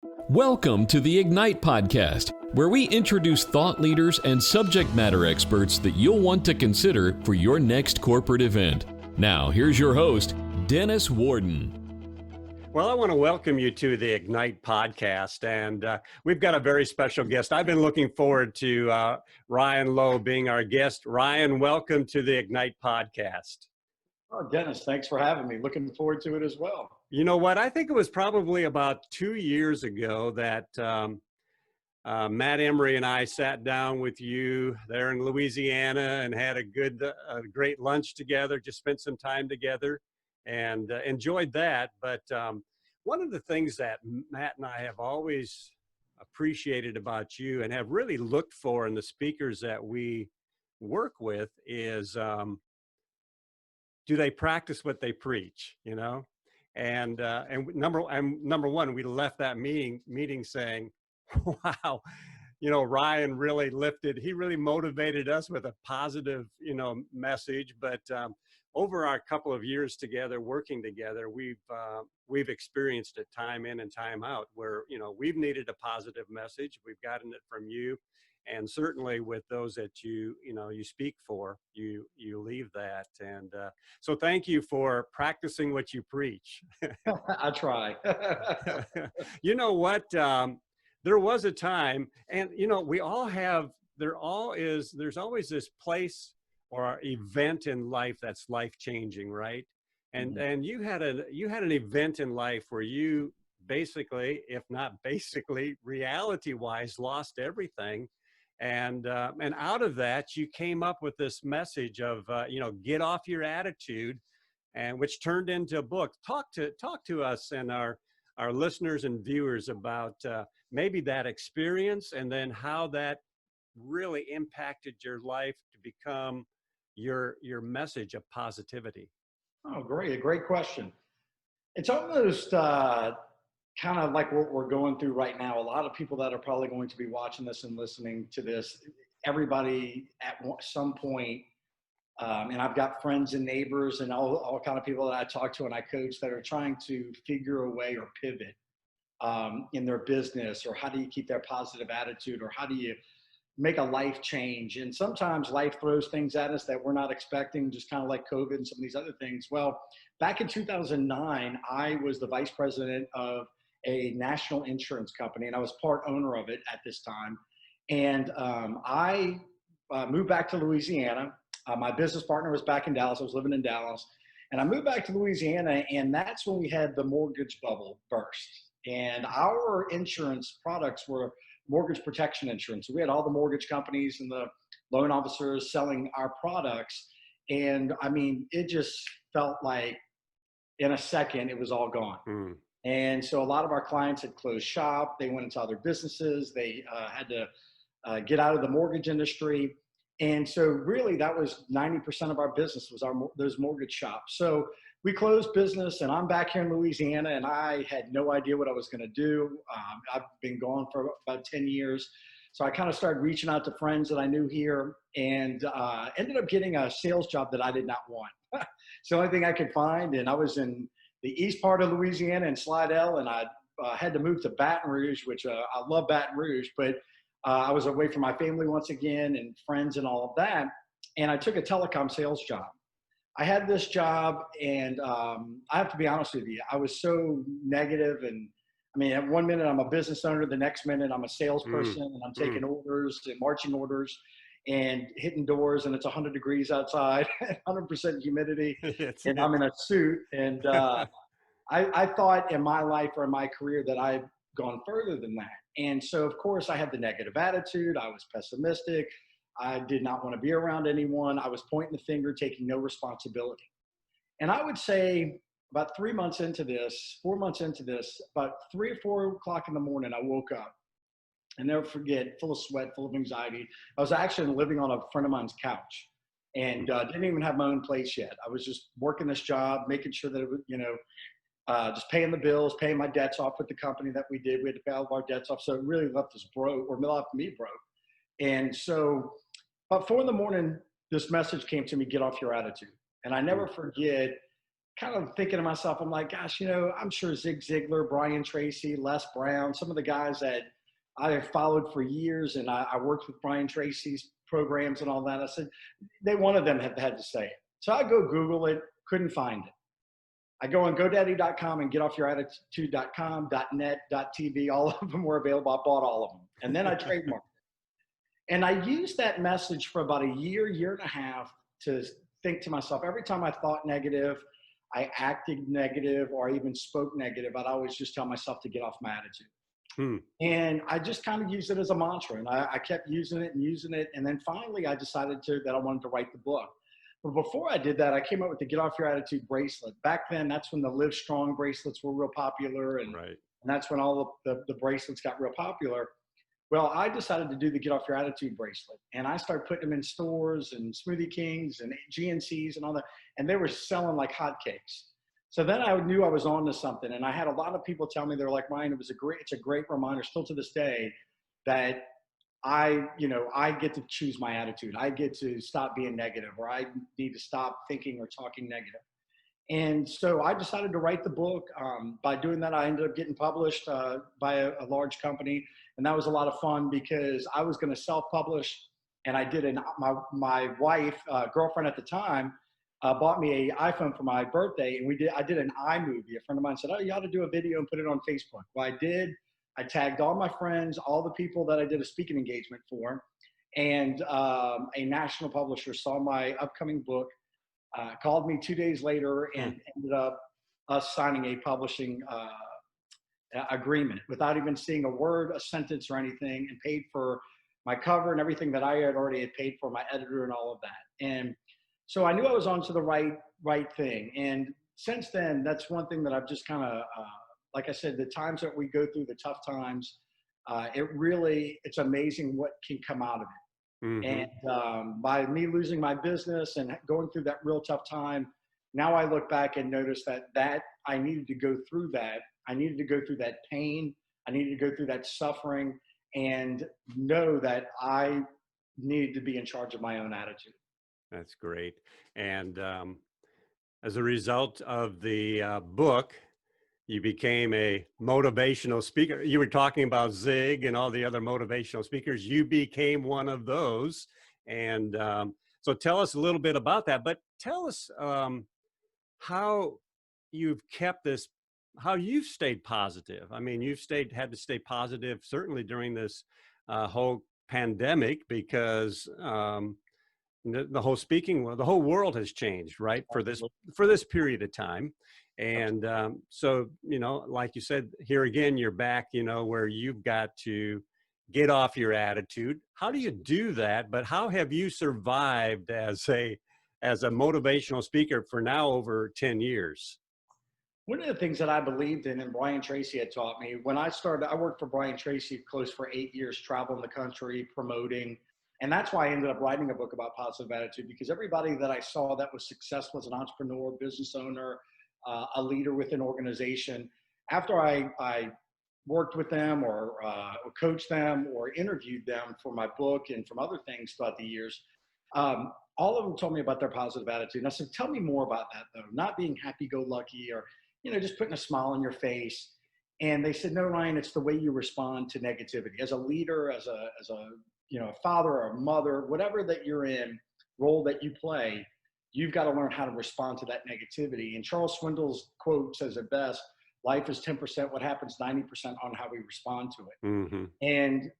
Welcome to the Ignite Podcast, where we introduce thought leaders and subject matter experts that you'll want to consider for your next corporate event. Now, here's your host, Dennis Warden. Well, I want to welcome you to the Ignite Podcast, and we've got a very special guest. I've been looking forward to Ryan Lowe being our guest. Ryan, welcome to the Ignite Podcast. Oh, Dennis, thanks for having me. Looking forward to it as well. You know what? I think it was probably about 2 years ago that Matt Emery and I sat down with you there in Louisiana and had a great lunch together, just spent some time together and enjoyed that. But one of the things that Matt and I have always appreciated about you and have really looked for in the speakers that we work with is, do they practice what they preach, you know? And number one, we left that meeting saying, wow, you know, Ryan really he really motivated us with a positive, you know, message. But over our couple of years together, working together, we've experienced it time in and time out where, you know, we've needed a positive message. We've gotten it from you. And certainly with those that you speak for, you leave that. And so thank you for practicing what you preach. I try. You know what? There was a time, and you know, there's always this place or event in life that's life-changing, right? And you had an event in life where you basically, if not basically, reality-wise, lost everything. And out of that, you came up with this message of, get off your attitude, and which turned into a book. Talk to us and our listeners and viewers about maybe that experience and then how that really impacted your life to become your message of positivity. Oh, great. A great question. It's almost kind of like what we're going through right now. A lot of people that are probably going to be watching this and listening to this, everybody at some point, and I've got friends and neighbors and all kind of people that I talk to and I coach that are trying to figure a way or pivot in their business, or how do you keep their positive attitude, or how do you make a life change? And sometimes life throws things at us that we're not expecting, just kind of like COVID and some of these other things. Well, back in 2009, I was the vice president of a national insurance company, and I was part owner of it at this time. And I moved back to Louisiana. My business partner was back in Dallas. I was living in Dallas. And I moved back to Louisiana, and that's when we had the mortgage bubble burst. And our insurance products were mortgage protection insurance. So we had all the mortgage companies and the loan officers selling our products. And I mean, it just felt like in a second, it was all gone. Mm. And so a lot of our clients had closed shop. They went into other businesses. They had to get out of the mortgage industry. And so really that was 90% of our business was those mortgage shops. So we closed business, and I'm back here in Louisiana, and I had no idea what I was going to do. I've been gone for about 10 years. So I kind of started reaching out to friends that I knew here, and ended up getting a sales job that I did not want. It's the only thing I could find. And I was in the east part of Louisiana in Slidell, and I had to move to Baton Rouge, which I love Baton Rouge, but I was away from my family once again and friends and all of that. And I took a telecom sales job. I had this job, and I have to be honest with you, I was so negative. And I mean, at 1 minute I'm a business owner, the next minute I'm a salesperson, and I'm taking orders and marching orders and hitting doors, and it's 100 degrees outside, 100% humidity, and I'm in a suit. And I thought in my life or in my career that I've gone further than that. And so, of course, I had the negative attitude. I was pessimistic. I did not want to be around anyone. I was pointing the finger, taking no responsibility. And I would say about 4 months into this, about 3 or 4 o'clock in the morning, I woke up. I never forget, full of sweat, full of anxiety. I was actually living on a friend of mine's couch, and didn't even have my own place yet. I was just working this job, making sure that it was, just paying the bills, paying my debts off with the company that we did. We had to pay all of our debts off. So it really left us broke, or left me broke. And so about 4 in the morning, this message came to me: get off your attitude. And I never forget kind of thinking to myself, I'm like, gosh, I'm sure Zig Ziglar, Brian Tracy, Les Brown, some of the guys that I have followed for years, and I worked with Brian Tracy's programs and all that. I said, one of them have had to say it. So I go Google it, couldn't find it. I go on GoDaddy.com and GetOffYourAttitude.com, .net, .tv. All of them were available. I bought all of them. And then I trademarked it. And I used that message for about a year and a half to think to myself, every time I thought negative, I acted negative, or I even spoke negative, I'd always just tell myself to get off my attitude. And I just kind of used it as a mantra. And I kept using it. And then finally I decided that I wanted to write the book. But before I did that, I came up with the Get Off Your Attitude bracelet. Back then, that's when the Live Strong bracelets were real popular. And that's when all the bracelets got real popular. Well, I decided to do the Get Off Your Attitude bracelet. And I started putting them in stores and Smoothie Kings and GNCs and all that. And they were selling like hotcakes. So then I knew I was on to something. And I had a lot of people tell me, they're like, Ryan, it's a great reminder still to this day that I get to choose my attitude. I get to stop being negative, or I need to stop thinking or talking negative. And so I decided to write the book. By doing that, I ended up getting published by a large company. And that was a lot of fun because I was going to self-publish. And I did my wife, girlfriend at the time, bought me an iPhone for my birthday. And I did an iMovie. A friend of mine said, oh, you ought to do a video and put it on Facebook. Well, I did. I tagged all my friends, all the people that I did a speaking engagement for, and a national publisher saw my upcoming book, called me 2 days later, and ended up us signing a publishing agreement without even seeing a word, a sentence, or anything, and paid for my cover and everything that I had already paid for, my editor and all of that. And so I knew I was onto the right thing. And since then, that's one thing that I've just kind of like I said, the times that we go through, the tough times, it's amazing what can come out of it. And by me losing my business and going through that real tough time, now I look back and notice that I needed to go through that. I needed to go through that pain. I needed to go through that suffering, and know that I needed to be in charge of my own attitude. That's great. And as a result of the book, you became a motivational speaker. You were talking about Zig and all the other motivational speakers. You became one of those. And so tell us a little bit about that, but tell us how you've kept this, how you've stayed positive. I mean, had to stay positive certainly during this whole pandemic, because the whole world has changed, right? For this period of time. And so, like you said, here again, you're back, where you've got to get off your attitude. How do you do that? But how have you survived as a motivational speaker for now over 10 years? One of the things that I believed in, and Brian Tracy had taught me, when I started, I worked for Brian Tracy close for 8 years, traveling the country, promoting. And that's why I ended up writing a book about positive attitude, because everybody that I saw that was successful as an entrepreneur, business owner, a leader with an organization, after I worked with them or coached them or interviewed them for my book and from other things throughout the years, all of them told me about their positive attitude. And I said, tell me more about that, though. Not being happy-go-lucky or, just putting a smile on your face. And they said, no, Ryan, it's the way you respond to negativity. As a leader, as a father or a mother, whatever that you're in, role that you play, you've got to learn how to respond to that negativity. And Charles Swindoll's quote says it best: life is 10% what happens, 90% on how we respond to it. And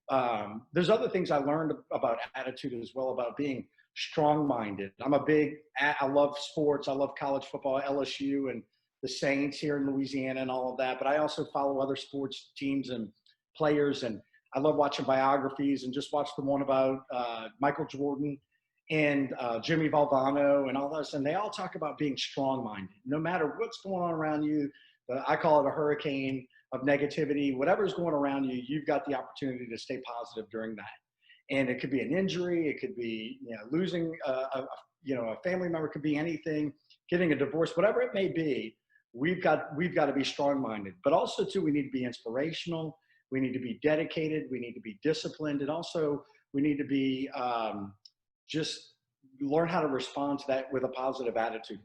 there's other things I learned about attitude as well, about being strong-minded. I love sports. I love college football, LSU and the Saints here in Louisiana and all of that. But I also follow other sports teams and players, and I love watching biographies, and just watched the one about Michael Jordan and Jimmy Valvano and all those. And they all talk about being strong-minded. No matter what's going on around you, I call it a hurricane of negativity. Whatever's going around you, you've got the opportunity to stay positive during that. And it could be an injury. It could be losing a family member. It could be anything, getting a divorce, whatever it may be. We've got to be strong-minded. But also, too, we need to be inspirational. We need to be dedicated. We need to be disciplined. And also, we need to be just learn how to respond to that with a positive attitude.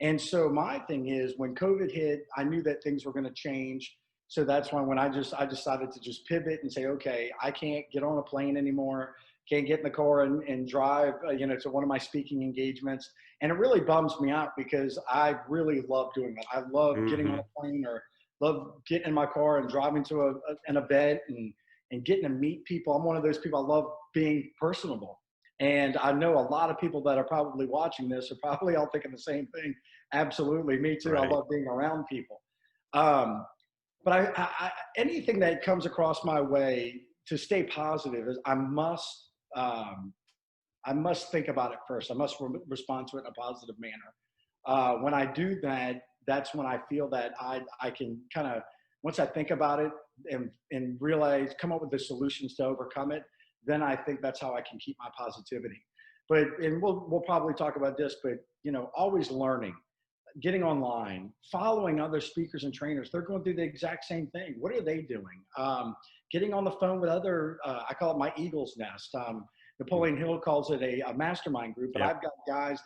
And so my thing is, when COVID hit, I knew that things were going to change. So that's why when I decided to just pivot and say, okay, I can't get on a plane anymore, can't get in the car and drive, to one of my speaking engagements. And it really bums me out because I really love doing that. I love getting on a plane or love getting in my car and driving to an event and getting to meet people. I'm one of those people. I love being personable. And I know a lot of people that are probably watching this are probably all thinking the same thing. Absolutely. Me too. Right. I love being around people. But I anything that comes across my way to stay positive is I must think about it first. I must respond to it in a positive manner. When I do that, that's when I feel that I can kind of, once I think about it and realize, come up with the solutions to overcome it, then I think that's how I can keep my positivity. But, and we'll probably talk about this, but, always learning, getting online, following other speakers and trainers. They're going through the exact same thing. What are they doing? Getting on the phone with other, I call it my Eagle's Nest. Napoleon Hill calls it a mastermind group, but I've got guys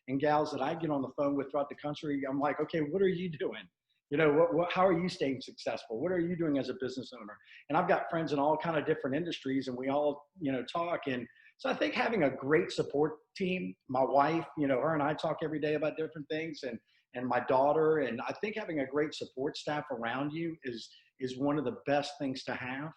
and gals that I get on the phone with throughout the country. I'm like, okay, what are you doing? How are you staying successful? What are you doing as a business owner? And I've got friends in all kind of different industries, and we all, talk. And so I think having a great support team, my wife, her and I talk every day about different things, and my daughter, and I think having a great support staff around you is one of the best things to have.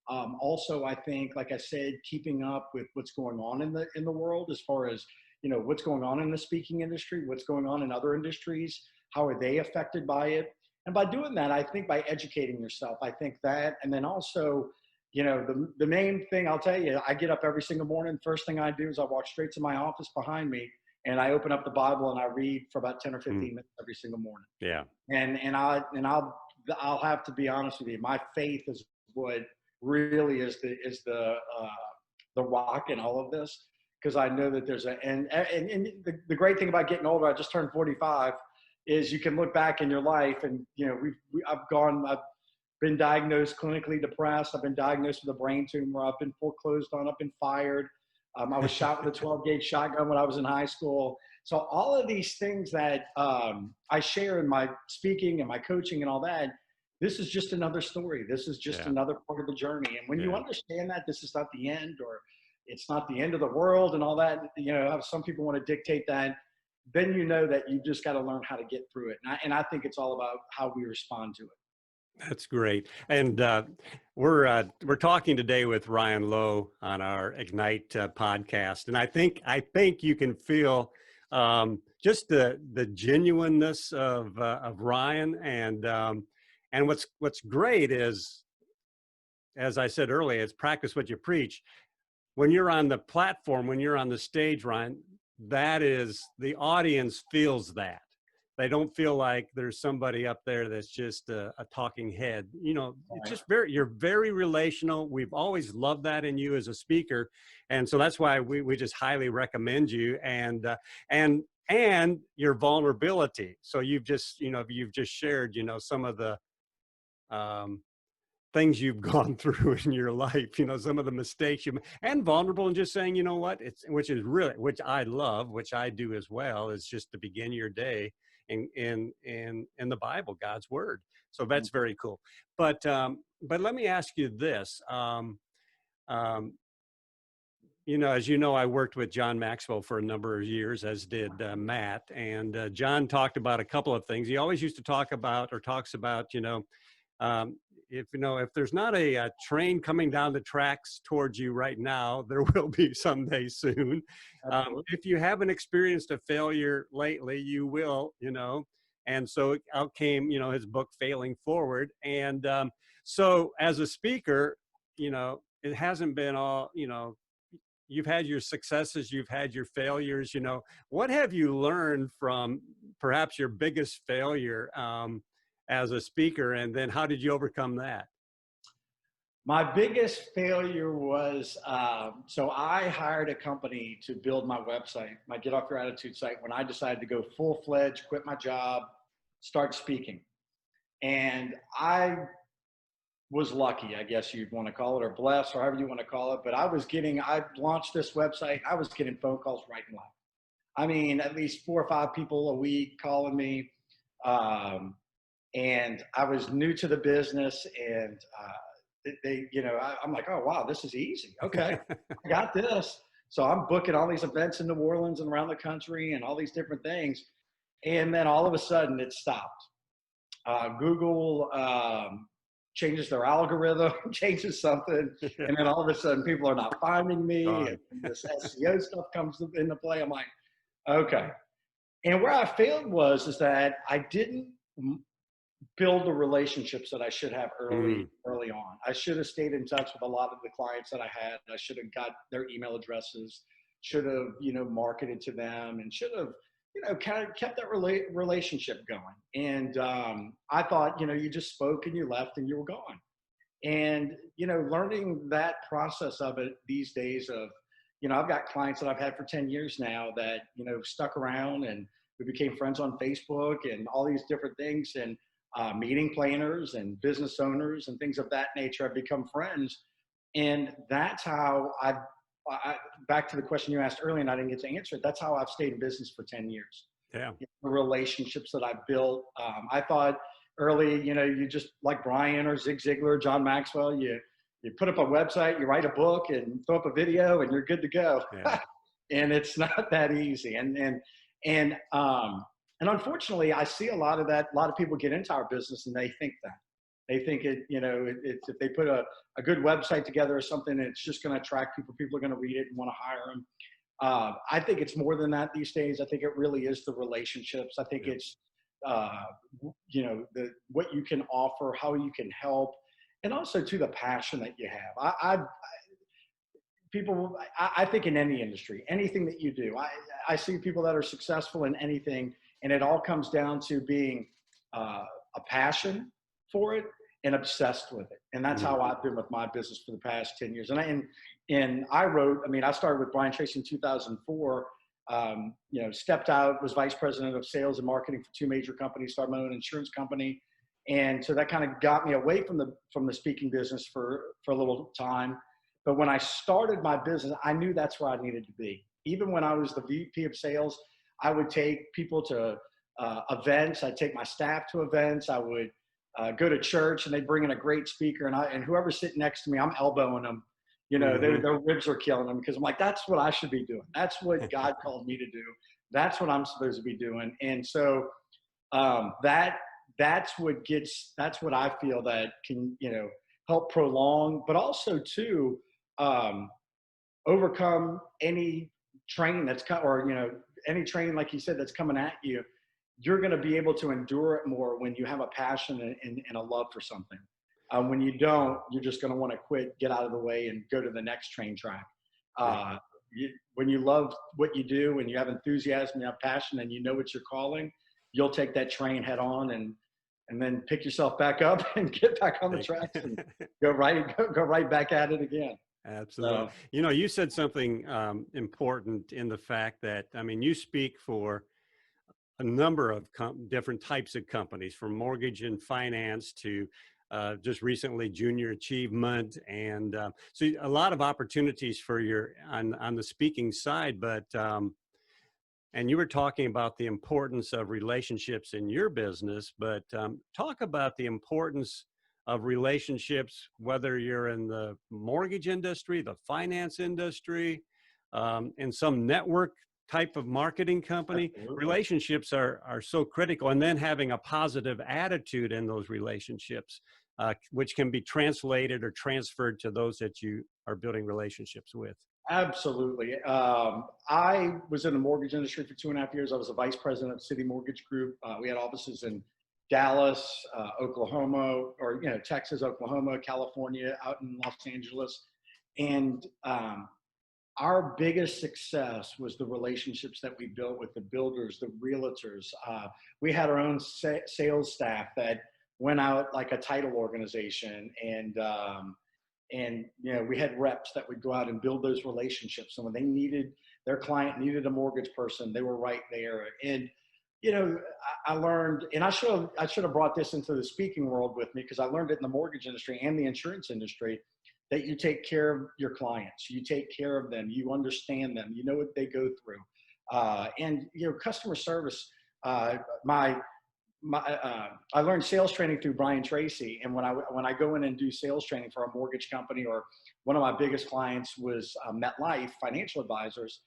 Also, I think, like I said, keeping up with what's going on in the world, as far as, what's going on in the speaking industry, what's going on in other industries, how are they affected by it? And by doing that, I think by educating yourself, I think that, and then also, the main thing I'll tell you, I get up every single morning. First thing I do is I walk straight to my office behind me, and I open up the Bible and I read for about 10 or 15 minutes every single morning. Yeah. And I'll have to be honest with you. My faith is what really is the rock in all of this, because I know that there's and the great thing about getting older, I just turned 45, is you can look back in your life and, I've been diagnosed clinically depressed. I've been diagnosed with a brain tumor. I've been foreclosed on. I've been fired. I was shot with a 12-gauge shotgun when I was in high school. So all of these things that I share in my speaking and my coaching and all that, this is just another story. This is just another part of the journey. And when you understand that this is not the end, or it's not the end of the world and all that, how some people want to dictate that, then you know that you just got to learn how to get through it. And I think it's all about how we respond to it. That's great. And we're talking today with Ryan Lowe on our Ignite podcast. And I think you can feel just the genuineness of Ryan. And what's great is, as I said earlier, it's practice what you preach. When you're on the platform, when you're on the stage, Ryan, that is, the audience feels that. They don't feel like there's somebody up there that's just a talking head. It's just you're very relational. We've always loved that in you as a speaker. And so that's why we just highly recommend you, and your vulnerability. So you've just shared, some of the things you've gone through in your life, some of the mistakes and vulnerable, and just saying, which I love, which I do as well, is just to begin your day in the Bible, God's word. So that's very cool. But let me ask you this. As I worked with John Maxwell for a number of years, as did Matt. And John talked about a couple of things. He always used to talks about, if there's not a train coming down the tracks towards you right now, there will be someday soon. If you haven't experienced a failure lately, you will, and so out came, his book, Failing Forward. And so as a speaker, it hasn't been all, you've had your successes, you've had your failures, what have you learned from perhaps your biggest failure as a speaker, and then how did you overcome that? My biggest failure was, so I hired a company to build my website, my Get Off Your Attitude site, when I decided to go full-fledged, quit my job, start speaking. And I was lucky, I guess you'd want to call it, or blessed, or however you want to call it. But I launched this website. I was getting phone calls right and left. I mean, at least 4 or 5 people a week calling me. And I was new to the business, and I'm like, oh wow, this is easy. Okay, I got this. So I'm booking all these events in New Orleans and around the country, and all these different things. And then all of a sudden, it stopped. Google changes their algorithm, changes something, and then all of a sudden, people are not finding me. And this SEO stuff comes into play. I'm like, okay. And where I failed is that I didn't build the relationships that I should have early on. I should have stayed in touch with a lot of the clients that I had. I should have got their email addresses, should have, marketed to them, and should have, kind of kept that relationship going. And I thought, you just spoke and you left and you were gone. And, learning that process of it these days of, I've got clients that I've had for 10 years now that, stuck around, and we became friends on Facebook and all these different things. And meeting planners and business owners and things of that nature have become friends. And that's how I back to the question you asked earlier and I didn't get to answer it. That's how I've stayed in business for 10 years. Yeah. The relationships that I've built. I thought early, you just like Brian or Zig Ziglar, John Maxwell, you put up a website, you write a book and throw up a video and you're good to go. Yeah. And it's not that easy. And unfortunately, I see a lot of that. A lot of people get into our business and they think that. They think it's if they put a good website together or something, it's just going to attract people. People are going to read it and want to hire them. I think it's more than that these days. I think it really is the relationships. I think it's, what you can offer, how you can help, and also to the passion that you have. I think in any industry, anything that you do, I see people that are successful in anything. And it all comes down to being a passion for it and obsessed with it. And that's how I've been with my business for the past 10 years. I started with Brian Tracy in 2004, stepped out, was vice president of sales and marketing for 2 major companies, started my own insurance company. And so that kind of got me away from the speaking business for a little time. But when I started my business, I knew that's where I needed to be. Even when I was the VP of sales, I would take people to events. I'd take my staff to events. I would go to church and they'd bring in a great speaker, and whoever's sitting next to me, I'm elbowing them. Their ribs are killing them because I'm like, that's what I should be doing. That's what God called me to do. That's what I'm supposed to be doing. And so that's what I feel that can, help prolong, but also to overcome any train that's any train, like you said, that's coming at you. You're going to be able to endure it more when you have a passion and a love for something. When you don't, you're just going to want to quit, get out of the way, and go to the next train track. When you love what you do and you have enthusiasm, you have passion, and you know what you're calling, you'll take that train head on and then pick yourself back up and get back on the tracks and go right back at it again. Absolutely. You said something important in the fact that, you speak for a number of different types of companies, from mortgage and finance to just recently junior achievement. And so a lot of opportunities for on the speaking side, but and you were talking about the importance of relationships in your business, but talk about the importance of relationships, whether you're in the mortgage industry, the finance industry, in some network type of marketing company. Absolutely. Relationships are so critical. And then having a positive attitude in those relationships, which can be translated or transferred to those that you are building relationships with. Absolutely. I was in the mortgage industry for 2.5 years. I was a vice president of City Mortgage Group. We had offices in Dallas, Oklahoma, or Texas, Oklahoma, California, out in Los Angeles. And our biggest success was the relationships that we built with the builders, the realtors. We had our own sales staff that went out like a title organization, and we had reps that would go out and build those relationships. And when their client needed a mortgage person, they were right there. And I learned, and I should have brought this into the speaking world with me, because I learned it in the mortgage industry and the insurance industry, that you take care of your clients, you take care of them, you understand them, you know what they go through. And, customer service, my I learned sales training through Brian Tracy. And when I go in and do sales training for a mortgage company, or one of my biggest clients was MetLife Financial Advisors.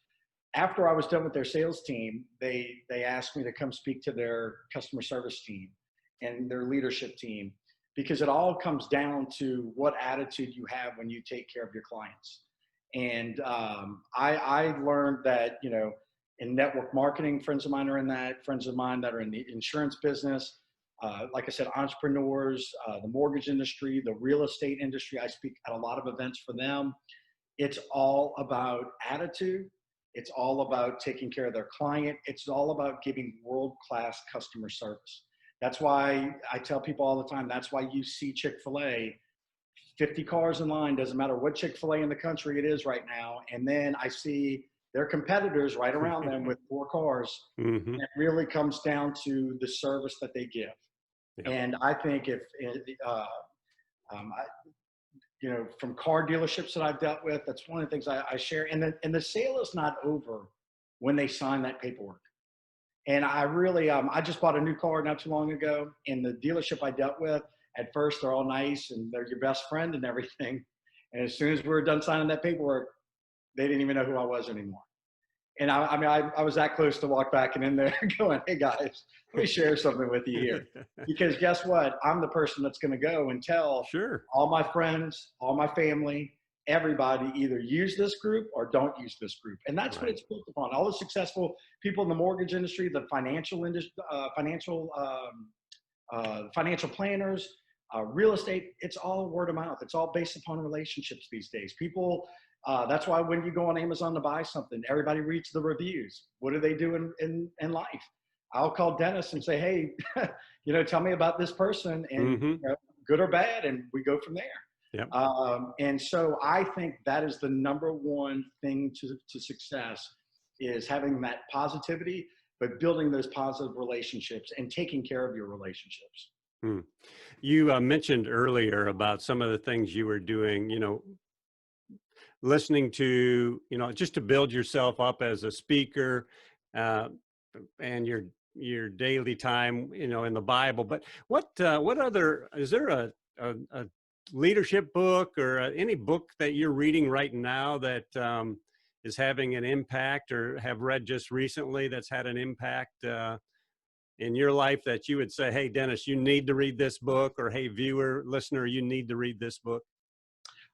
After I was done with their sales team, they asked me to come speak to their customer service team and their leadership team, because it all comes down to what attitude you have when you take care of your clients. And I learned that, in network marketing, friends of mine are in that, friends of mine that are in the insurance business, like I said, entrepreneurs, the mortgage industry, the real estate industry. I speak at a lot of events for them. It's all about attitude. It's all about taking care of their client. It's all about giving world-class customer service. That's why I tell people all the time, that's why you see Chick-fil-A, 50 cars in line, doesn't matter what Chick-fil-A in the country it is right now. And then I see their competitors right around them with 4 cars. Mm-hmm. It really comes down to the service that they give. Yeah. And I think from car dealerships that I've dealt with, that's one of the things I share. And the sale is not over when they sign that paperwork. And I really, I just bought a new car not too long ago, and the dealership I dealt with, at first they're all nice and they're your best friend and everything. And as soon as we were done signing that paperwork, they didn't even know who I was anymore. And I was that close to walk back and in there going, hey guys, let me share something with you here. Because guess what? I'm the person that's going to go and tell all my friends, all my family, everybody, either use this group or don't use this group. And that's what it's built upon. All the successful people in the mortgage industry, the financial industry, financial planners, real estate, it's all word of mouth. It's all based upon relationships these days. People, that's why when you go on Amazon to buy something, everybody reads the reviews. What do they do in life? I'll call Dennis and say, hey, tell me about this person, and good or bad, and we go from there. Yep. And so I think that is the number one thing to success, is having that positivity, but building those positive relationships and taking care of your relationships. You mentioned earlier about some of the things you were doing, listening to, just to build yourself up as a speaker, and your daily time, in the Bible. But what other, is there a leadership book or any book that you're reading right now that is having an impact, or have read just recently that's had an impact in your life, that you would say, hey, Dennis, you need to read this book, or hey, viewer, listener, you need to read this book?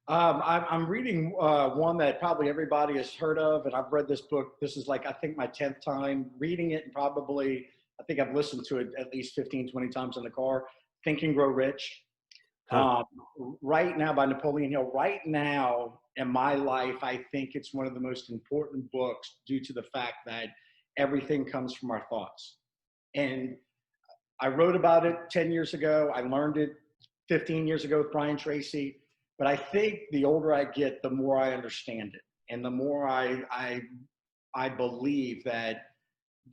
I'm reading one that probably everybody has heard of, and I've read this book. This is I think my 10th time reading it, and probably, I think I've listened to it at least 15, 20 times in the car. Think and Grow Rich. Right now, by Napoleon Hill. Right now in my life, I think it's one of the most important books, due to the fact that everything comes from our thoughts. And I wrote about it 10 years ago. I learned it 15 years ago with Brian Tracy. But I think the older I get, the more I understand it. And the more I believe that,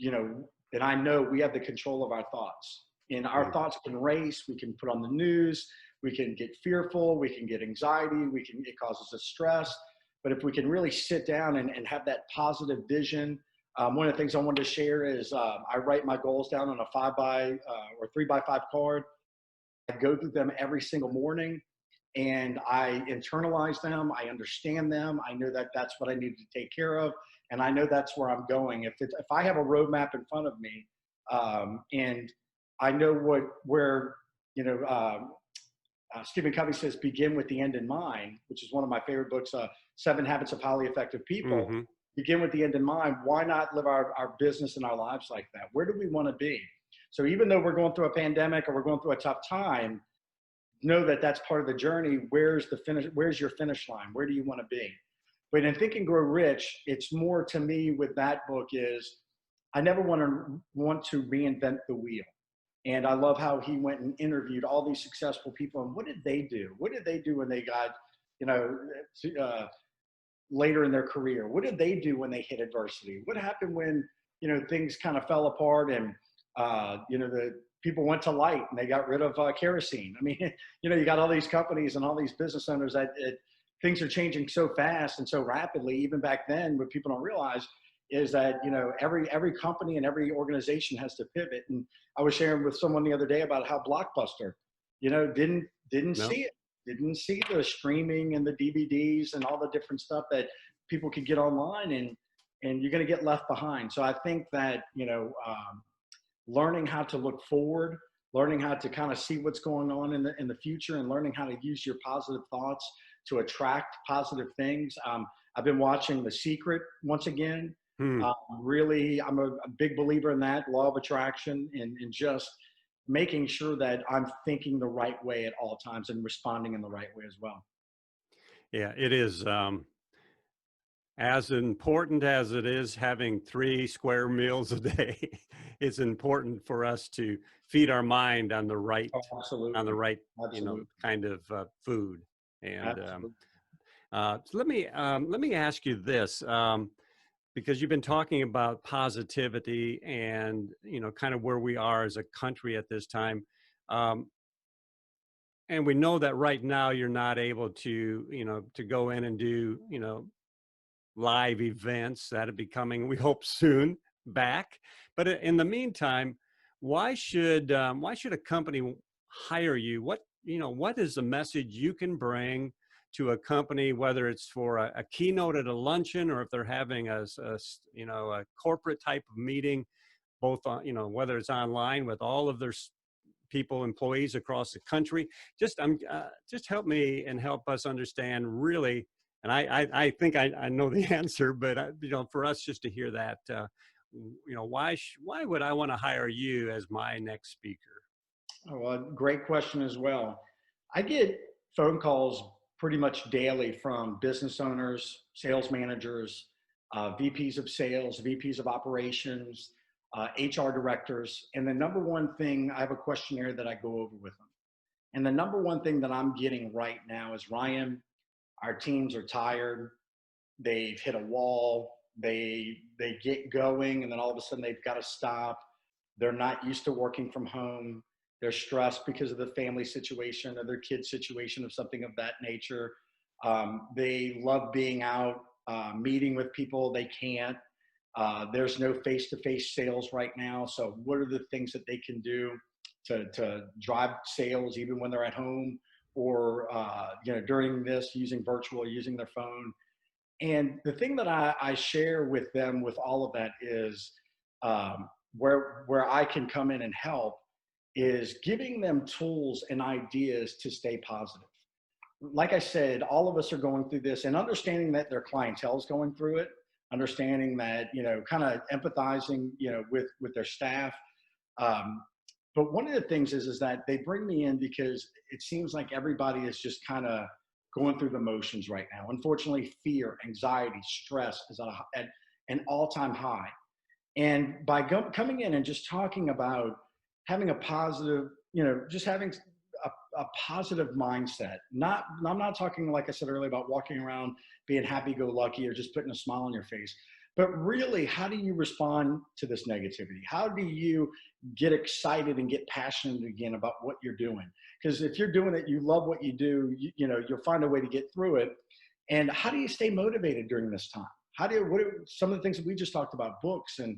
and I know we have the control of our thoughts. And our thoughts can race. We can put on the news. We can get fearful. We can get anxiety. It causes us stress. But if we can really sit down and have that positive vision, one of the things I wanted to share is I write my goals down on a 3x5 card. I go through them every single morning, and I internalize them. I understand them. I know that that's what I need to take care of, and I know that's where I'm going. If I have a roadmap in front of me, and I know where Stephen Covey says, begin with the end in mind, which is one of my favorite books, 7 Habits of Highly Effective People. Begin with the end in mind. Why not live our business and our lives like that? Where do we want to be? So even though we're going through a pandemic or we're going through a tough time, know that that's part of the journey. Where's the finish? Where's your finish line? Where do you want to be? But in Think and Grow Rich, it's more to me with that book is I never want to reinvent the wheel. And I love how he went and interviewed all these successful people. And what did they do? What did they do when they got, later in their career? What did they do when they hit adversity? What happened when, things kind of fell apart and, the people went to light and they got rid of kerosene? I mean, you got all these companies and all these business owners that things are changing so fast and so rapidly. Even back then, what people don't realize is that, you know, every company and every organization has to pivot. And I was sharing with someone the other day about how Blockbuster, you know, didn't No. see it, didn't see the streaming and the DVDs and all the different stuff that people could get online, and you're going to get left behind. So I think that, you know, learning how to look forward, learning how to kind of see what's going on in the future, and learning how to use your positive thoughts to attract positive things. I've been watching The Secret once again. Really, I'm a big believer in that law of attraction, and just making sure that I'm thinking the right way at all times and responding in the right way as well. Yeah, it is. As important as it is having 3 square meals a day, it's important for us to feed our mind on the right, Oh, absolutely. on the right, Absolutely. you know, kind of food. And Absolutely. so let me ask you this, because you've been talking about positivity and, you know, kind of where we are as a country at this time. And we know that right now you're not able to, you know, to go in and do, you know, live events that are becoming, we hope soon, back. But in the meantime, why should a company hire you? What, you know, what is the message you can bring to a company, whether it's for a keynote at a luncheon, or if they're having you know, a corporate type of meeting, both on, you know, whether it's online with all of their people, employees across the country. Just just help me and help us understand really. And I think I know the answer, but you know, for us just to hear that, you know, why would I want to hire you as my next speaker? Oh, well, great question as well. I get phone calls pretty much daily from business owners, sales managers, VPs of sales, VPs of operations, HR directors. And the number one thing, I have a questionnaire that I go over with them. And the number one thing that I'm getting right now is, Ryan, our teams are tired. They've hit a wall. They get going, and then all of a sudden they've got to stop. They're not used to working from home. They're stressed because of the family situation or their kid situation, of something of that nature. They love being out, meeting with people. They can't. There's no face-to-face sales right now. So what are the things that they can do to drive sales, even when they're at home, or you know, during this, using virtual or using their phone? And the thing that I share with them with all of that is, where I can come in and help is giving them tools and ideas to stay positive. Like I said, all of us are going through this, and understanding that their clientele is going through it, understanding that, you know, kind of empathizing, you know, with their staff. But one of the things is that they bring me in because it seems like everybody is just kind of going through the motions right now. Unfortunately, fear, anxiety, stress is at an all-time high. And by coming in and just talking about having a positive, you know, just having a positive mindset. I'm not talking, like I said earlier, about walking around being happy-go-lucky or just putting a smile on your face, but really, how do you respond to this negativity? How do you get excited and get passionate again about what you're doing? Because if you're doing it, you love what you do, you know, you'll find a way to get through it. And how do you stay motivated during this time? What are some of the things that we just talked about, books and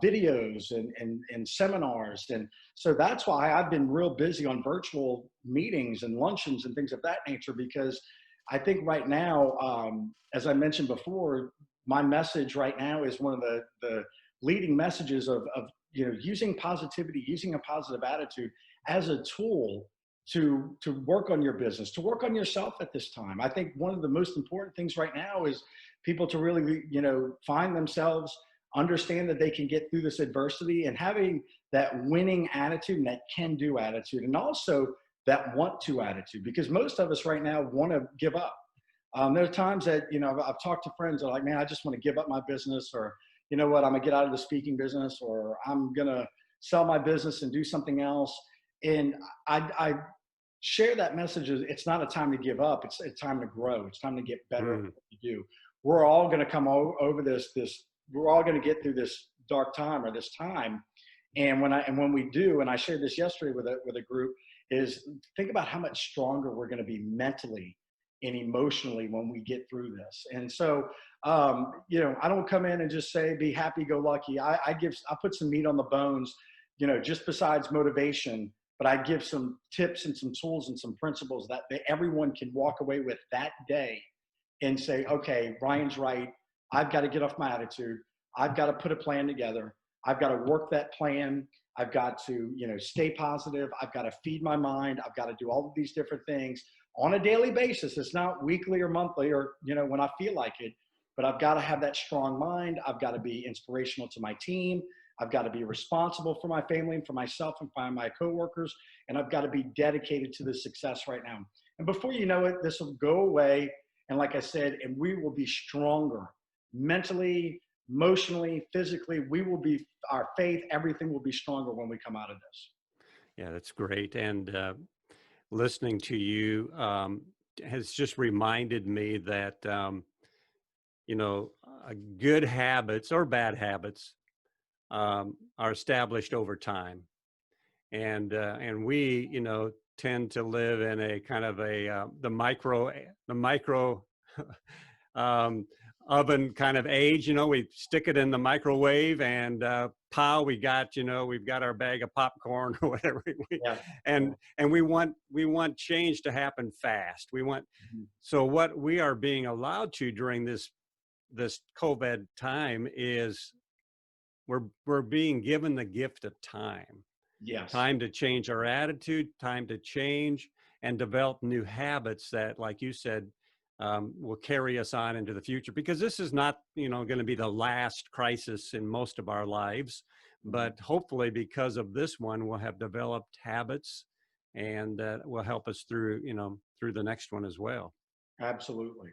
videos and seminars. And so that's why I've been real busy on virtual meetings and luncheons and things of that nature, because I think right now, as I mentioned before, my message right now is one of the leading messages of, you know, using positivity, using a positive attitude as a tool to work on your business, to work on yourself at this time. I think one of the most important things right now is people to really, you know, find themselves, understand that they can get through this adversity, and having that winning attitude and that can-do attitude, and also that want-to attitude, because most of us right now want to give up. There are times that, you know, I've talked to friends that are like, man, I just want to give up my business, or, you know what, I'm gonna get out of the speaking business, or I'm gonna sell my business and do something else. And I share that message as, it's not a time to give up. It's a time to grow. It's time to get better at what you do. We're all going to come over this, we're all going to get through this dark time, or this time. And when we do, and I shared this yesterday with a group, is think about how much stronger we're going to be mentally and emotionally when we get through this. And so, you know, I don't come in and just say, be happy, go lucky. I put some meat on the bones, you know, just besides motivation, but I give some tips and some tools and some principles that everyone can walk away with that day and say, okay, Ryan's right. I've got to get off my attitude. I've got to put a plan together. I've got to work that plan. I've got to, you know, stay positive. I've got to feed my mind. I've got to do all of these different things on a daily basis. It's not weekly or monthly or, you know, when I feel like it, but I've got to have that strong mind. I've got to be inspirational to my team. I've got to be responsible for my family and for myself and for my coworkers. And I've got to be dedicated to the success right now. And before you know it, this will go away. And like I said, and we will be stronger mentally, emotionally, physically. We will be, our faith, everything will be stronger when we come out of this. Yeah, that's great. And listening to you has just reminded me that, you know, good habits or bad habits are established over time. And we, you know, tend to live in a kind of the micro oven kind of age. You know, we stick it in the microwave and pow, we've got our bag of popcorn or whatever. And we want change to happen fast. So what we are being allowed to during this COVID time is we're being given the gift of time. Yes. Time to change our attitude, time to change and develop new habits that, like you said, will carry us on into the future, because this is not, you know, going to be the last crisis in most of our lives, but hopefully because of this one, we'll have developed habits and will help us through, you know, through the next one as well. Absolutely.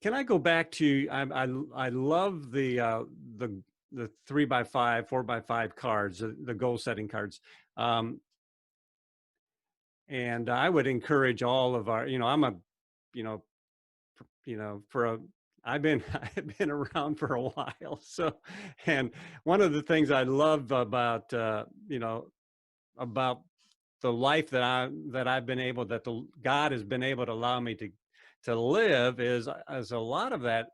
Can I go back to, I love the 3x5, 4x5 cards, the goal setting cards. And I would encourage all of our, you know, I've been around for a while. So, and one of the things I love about, you know, about the life that God has been able to allow me to live is a lot of that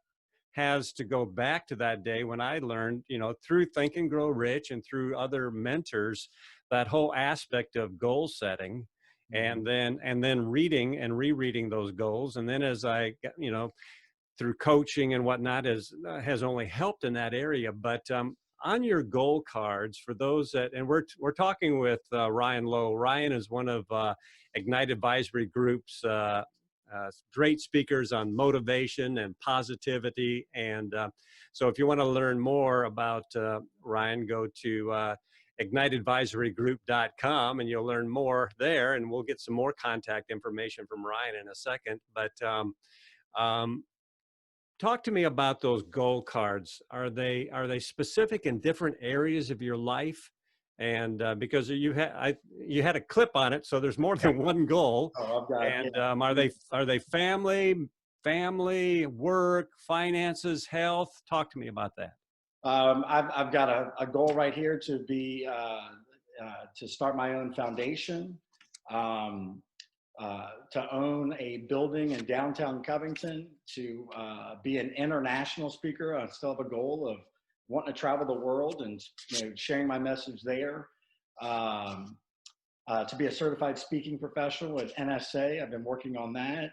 has to go back to that day when I learned, you know, through Think and Grow Rich and through other mentors, that whole aspect of goal setting, and then reading and rereading those goals. And then as I, you know, through coaching and whatnot has only helped in that area. But on your goal cards, for those that, and we're talking with Ryan Lowe. Ryan is one of Ignite Advisory Group's great speakers on motivation and positivity. And so if you want to learn more about Ryan, go to igniteadvisorygroup.com and you'll learn more there, and we'll get some more contact information from Ryan in a second. But talk to me about those goal cards. Are they specific in different areas of your life? And because you had a clip on it, so there's more than one goal. Oh, I've got it. And are they family, work, finances, health? Talk to me about that. I've got a goal right here to be to start my own foundation, to own a building in downtown Covington, to be an international speaker. I still have a goal of wanting to travel the world and, you know, sharing my message there. To be a certified speaking professional at NSA. I've been working on that.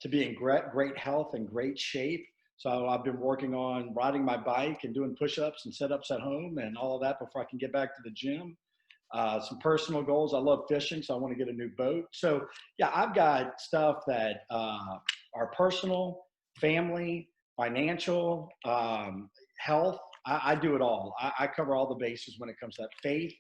To be in great health and great shape. So I've been working on riding my bike and doing push-ups and sit-ups at home and all of that before I can get back to the gym. Some personal goals. I love fishing, so I want to get a new boat. So yeah, I've got stuff that are personal, family, financial, health. I do it all. I cover all the bases when it comes to that. Faith.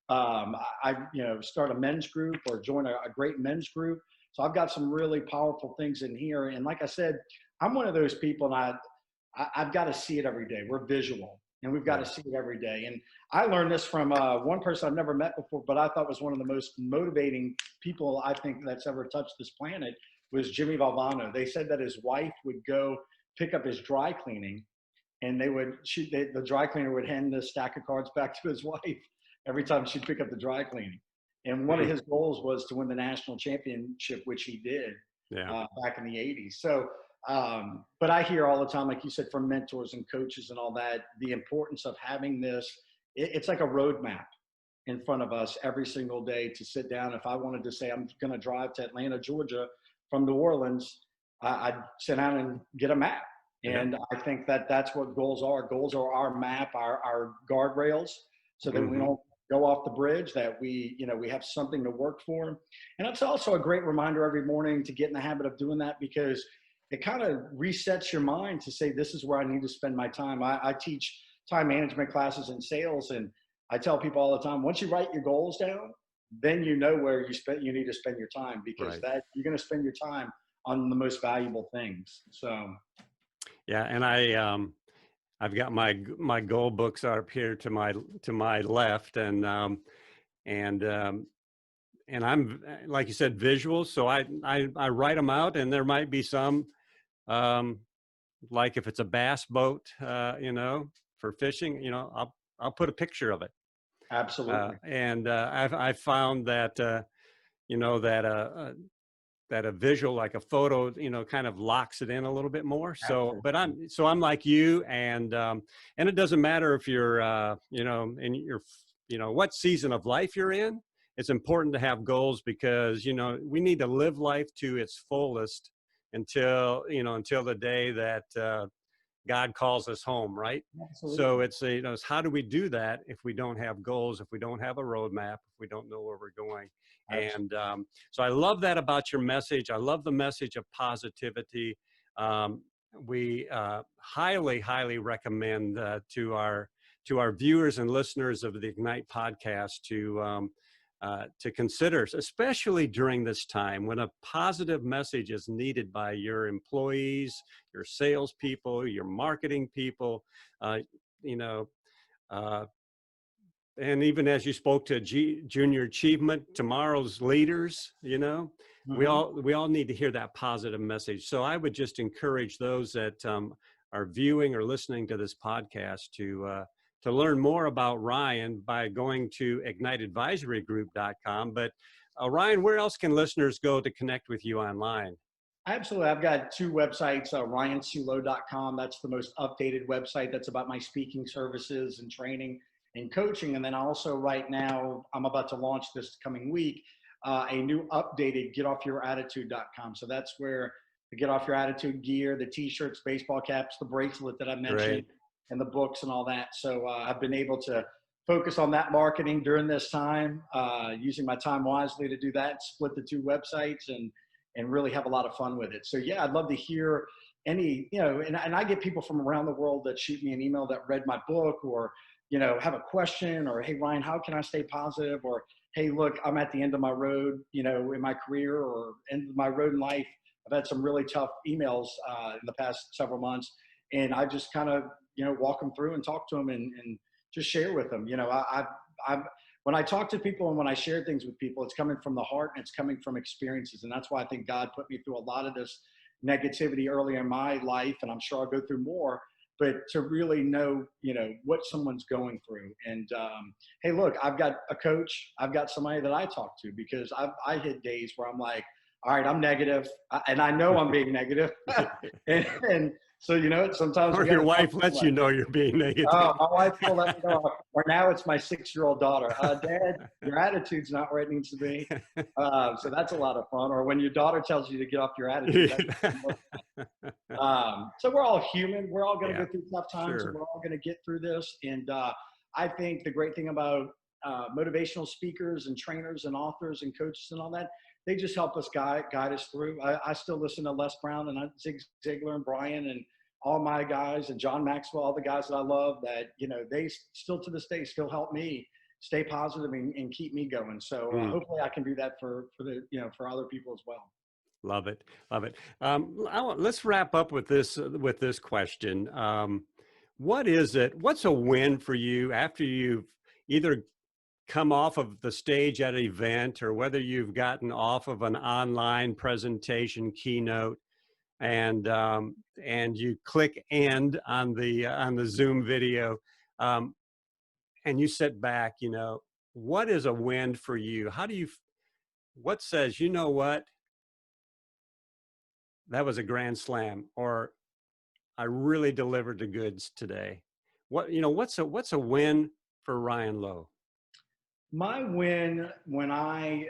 I start a men's group or join a great men's group. So I've got some really powerful things in here. And like I said, I'm one of those people, and I've got to see it every day. We're visual, and we've got to see it every day. And I learned this from one person I've never met before, but I thought was one of the most motivating people I think that's ever touched this planet, was Jimmy Valvano. They said that his wife would go pick up his dry cleaning, and the dry cleaner would hand the stack of cards back to his wife every time she'd pick up the dry cleaning. And one of his goals was to win the national championship, which he did Yeah. back in the 80s. So, but I hear all the time, like you said, from mentors and coaches and all that, the importance of having this. It's like a roadmap in front of us every single day to sit down. If I wanted to say I'm going to drive to Atlanta, Georgia from New Orleans, I'd sit down and get a map. And I think that that's what goals are. Goals are our map, our guardrails, so that we don't go off the bridge, that we have something to work for. And it's also a great reminder every morning to get in the habit of doing that, because it kind of resets your mind to say, this is where I need to spend my time. I teach time management classes in sales, and I tell people all the time, once you write your goals down, then you know where you need to spend your time, because that you're going to spend your time on the most valuable things. So, yeah, and I've got my goal books up here to my left, and I'm, like you said, visual. So I write them out, and there might be some, like if it's a bass boat, for fishing, I'll put a picture of it. Absolutely. I've found that, that a visual, like a photo, kind of locks it in a little bit more. So, but I'm like you, and it doesn't matter if you're, in your, what season of life you're in. It's important to have goals, because, we need to live life to its fullest until the day that, God calls us home, right? Absolutely. So it's how do we do that if we don't have goals, if we don't have a roadmap, if we don't know where we're going? Absolutely. And so I love that about your message. I love the message of positivity. We highly, highly recommend to our viewers and listeners of the Ignite podcast to consider, especially during this time when a positive message is needed by your employees, your salespeople, your marketing people, and even as you spoke to junior achievement, tomorrow's leaders, we all need to hear that positive message. So I would just encourage those that are viewing or listening to this podcast to learn more about Ryan by going to igniteadvisorygroup.com. But Ryan, where else can listeners go to connect with you online? Absolutely. I've got two websites, ryanclowe.com. That's the most updated website. That's about my speaking services and training and coaching. And then also right now, I'm about to launch this coming week, a new updated getoffyourattitude.com. So that's where the Get Off Your Attitude gear, the t-shirts, baseball caps, the bracelet that I mentioned, and the books and all that. So I've been able to focus on that marketing during this time, using my time wisely to do that, split the two websites, and really have a lot of fun with it. So yeah, I'd love to hear any, and I get people from around the world that shoot me an email that read my book, or, have a question, or, hey, Ryan, how can I stay positive? Or, hey, look, I'm at the end of my road, in my career, or end of my road in life. I've had some really tough emails in the past several months, and I just kind of, walk them through and talk to them and just share with them. When I talk to people and when I share things with people, it's coming from the heart and it's coming from experiences. And that's why I think God put me through a lot of this negativity early in my life, and I'm sure I'll go through more, but to really know, what someone's going through. And hey, look, I've got a coach, I've got somebody that I talk to, because I hit days where I'm like, all right, I'm negative, and I know I'm being negative. and so, sometimes or your wife lets you know you're being negative. Oh, my wife will let me know. Or now it's my 6-year-old daughter. Dad, your attitude's not where it needs to be. So that's a lot of fun. Or when your daughter tells you to get off your attitude. So we're all human. We're all going to go through tough times, and we're all going to get through this. And I think the great thing about motivational speakers and trainers and authors and coaches and all that, they just help us guide us through. I still listen to Les Brown and Zig Ziglar and Brian and all my guys, and John Maxwell, all the guys that I love, that, they still to this day still help me stay positive and keep me going. So hopefully I can do that for for other people as well. Love it. Love it. Let's wrap up with this question. What's a win for you after you've either come off of the stage at an event, or whether you've gotten off of an online presentation keynote, and you click end on the Zoom video, and you sit back, what is a win for you? What says, you know what, that was a grand slam, or I really delivered the goods today? What's a win for Ryan Lowe? My win when I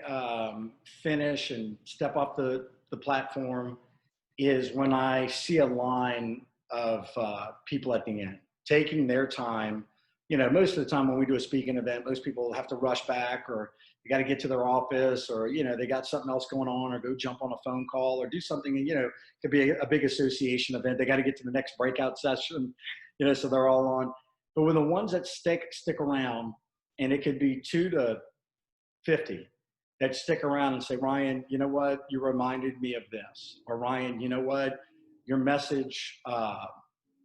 finish and step off the platform is when I see a line of people at the end taking their time. Most of the time when we do a speaking event, most people have to rush back, or you got to get to their office, or, they got something else going on, or go jump on a phone call, or do something, could be a big association event. They got to get to the next breakout session, so they're all on. But when the ones that stick around, and it could be 2 to 50 that stick around and say, Ryan, you know what? You reminded me of this. Or Ryan, you know what? Your message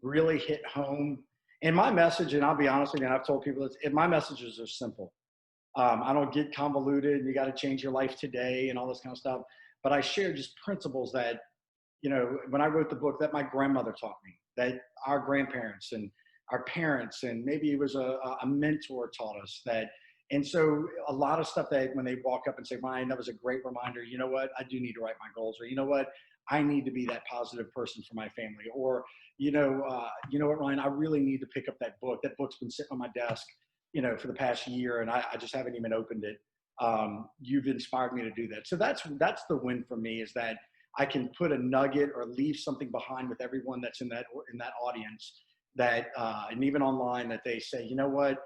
really hit home. And my message, and I'll be honest with you, and I've told people this, my messages are simple. I don't get convoluted and you got to change your life today and all this kind of stuff. But I share just principles that, when I wrote the book, that my grandmother taught me, that our grandparents and our parents, and maybe it was a mentor taught us that. And so a lot of stuff that when they walk up and say, Ryan, that was a great reminder, you know what, I do need to write my goals, or, you know what, I need to be that positive person for my family, or, you know what, Ryan, I really need to pick up that book. That book's been sitting on my desk, for the past year, and I just haven't even opened it. You've inspired me to do that. So that's the win for me, is that I can put a nugget or leave something behind with everyone that's in that audience, that and even online, that they say, you know what,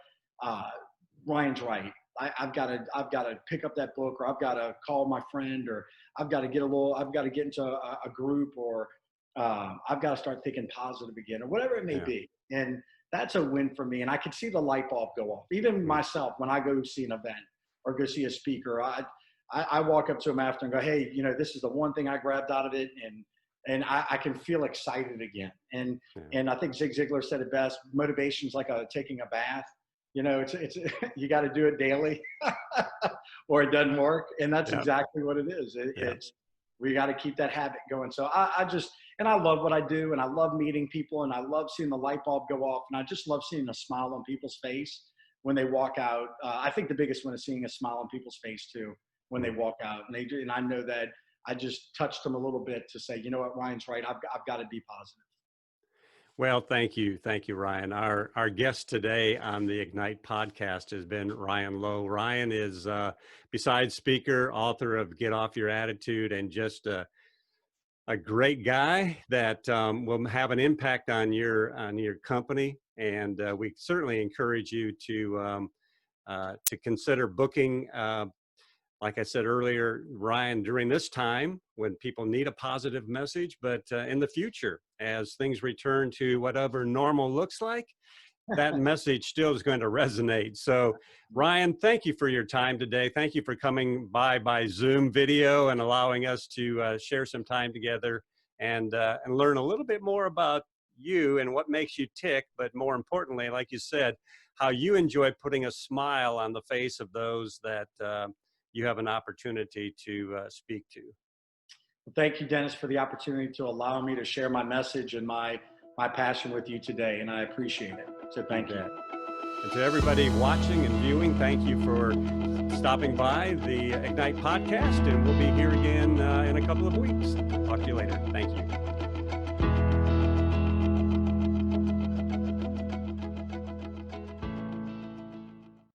Ryan's right. I've got to pick up that book, or I've got to call my friend, or I've got to get into a group, or I've got to start thinking positive again, or whatever it may be. And that's a win for me. And I can see the light bulb go off. Even myself, when I go see an event or go see a speaker, I walk up to them after and go, hey, this is the one thing I grabbed out of it. And I can feel excited again. And I think Zig Ziglar said it best: motivation is like taking a bath. It's you got to do it daily or it doesn't work. And that's exactly what it is. It's, we got to keep that habit going. So I love what I do, and I love meeting people, and I love seeing the light bulb go off. And I just love seeing a smile on people's face when they walk out. I think the biggest one is seeing a smile on people's face too, when they walk out, and they do. And I know that I just touched them a little bit to say, you know what, Ryan's right. I've got to be positive. Well, thank you, Ryan. Our guest today on the Ignite podcast has been Ryan Lowe. Ryan is, besides speaker, author of Get Off Your Attitude, and just a great guy that will have an impact on your company. And we certainly encourage you to consider booking. Like I said earlier, Ryan, during this time when people need a positive message, but in the future, as things return to whatever normal looks like, that message still is going to resonate. So, Ryan, thank you for your time today. Thank you for coming by Zoom video and allowing us to share some time together and learn a little bit more about you and what makes you tick, but more importantly, like you said, how you enjoy putting a smile on the face of those that you have an opportunity to speak to. Well, thank you, Dennis, for the opportunity to allow me to share my message and my passion with you today, and I appreciate it. So thank you. And to everybody watching and viewing, thank you for stopping by the Ignite podcast, and we'll be here again in a couple of weeks. Talk to you later. Thank you.